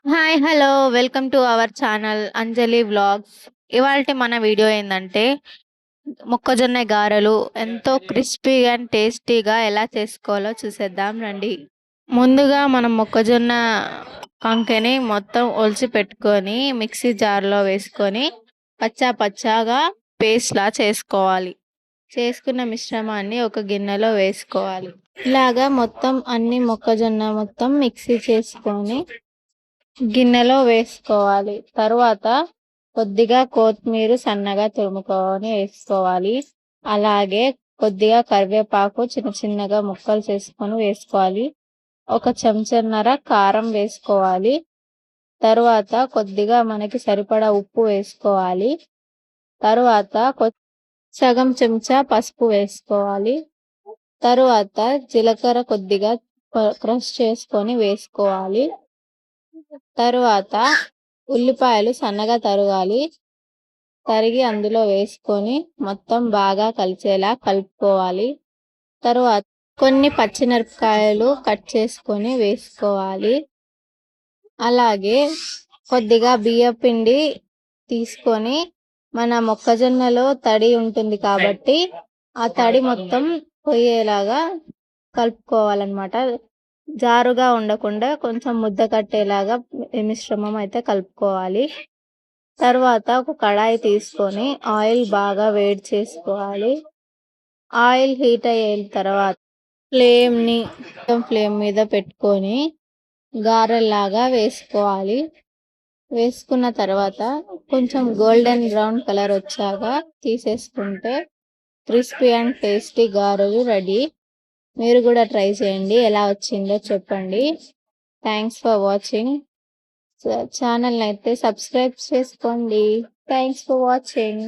Hi! Hello! Welcome to our channel Anjali vlogs. ఇవాల్టి మన video ఏందంటే, మొక్కజొన్న గారెలు ఎంతో క్రిస్పీగా అండ్ టేస్టీగా ఎలా చేసుకోవాలో చూసేద్దాం రండి. ముందుగా మనం మొక్కజొన్న కంకెని మొత్తం ఒలిచి పెట్టుకొని, మిక్సీ జార్‌లో వేసుకొని, పచ్చాగా పేస్ట్‌లా చేసుకోవాలి. చేసుకున్న మిశ్రమాన్ని ఒక గిన్నెలో వేసుకోవాలి. ఇలాగా మొత్తం అన్ని మొక్కజొన్న మొత్తం మిక్సీ చేసుకొని గిన్నెలో వేసుకోవాలి. తరువాత కొద్దిగా కొత్తిమీర సన్నగా తురుముకొని వేసుకోవాలి. అలాగే కొద్దిగా కరివేపాకు చిన్నగా ముక్కలు చేసుకొని వేసుకోవాలి. ఒక చెంచాన్నర కారం వేసుకోవాలి. తరువాత కొద్దిగా మనకి సరిపడా ఉప్పు వేసుకోవాలి. తరువాత సగం చెంచా పసుపు వేసుకోవాలి. తరువాత జీలకర్ర కొద్దిగా క్రష్ చేసుకొని వేసుకోవాలి. తరువాత ఉల్లిపాయలు సన్నగా తరిగి అందులో వేసుకొని మొత్తం బాగా కలిసేలా కలుపుకోవాలి. తరువాత కొన్ని పచ్చిమిరపకాయలు కట్ చేసుకొని వేసుకోవాలి. అలాగే కొద్దిగా బియ్యపిండి తీసుకొని మన మొక్కజొన్నలో తడి ఉంటుంది కాబట్టి ఆ తడి మొత్తం పోయేలాగా కలుపుకోవాలన్నమాట. జారుగా ఉండకుండా కొంచెం ముద్ద కట్టేలాగా ఈ మిశ్రమం అయితే కలుపుకోవాలి. తర్వాత ఒక కడాయి తీసుకొని ఆయిల్ బాగా వేడి చేసుకోవాలి. ఆయిల్ హీట్ అయిన తర్వాత ఫ్లేమ్ మీద పెట్టుకొని గారెల్లాగా వేసుకోవాలి. వేసుకున్న తర్వాత కొంచెం గోల్డెన్ బ్రౌన్ కలర్ వచ్చాక తీసేసుకుంటే క్రిస్పీ అండ్ టేస్టీ గారెలు రెడీ. మీరు కూడా ట్రై చేయండి, ఎలా వచ్చిందో చెప్పండి. Thanks for watching. ఛానల్ అయితే సబ్స్క్రైబ్ చేసుకోండి. Thanks for watching.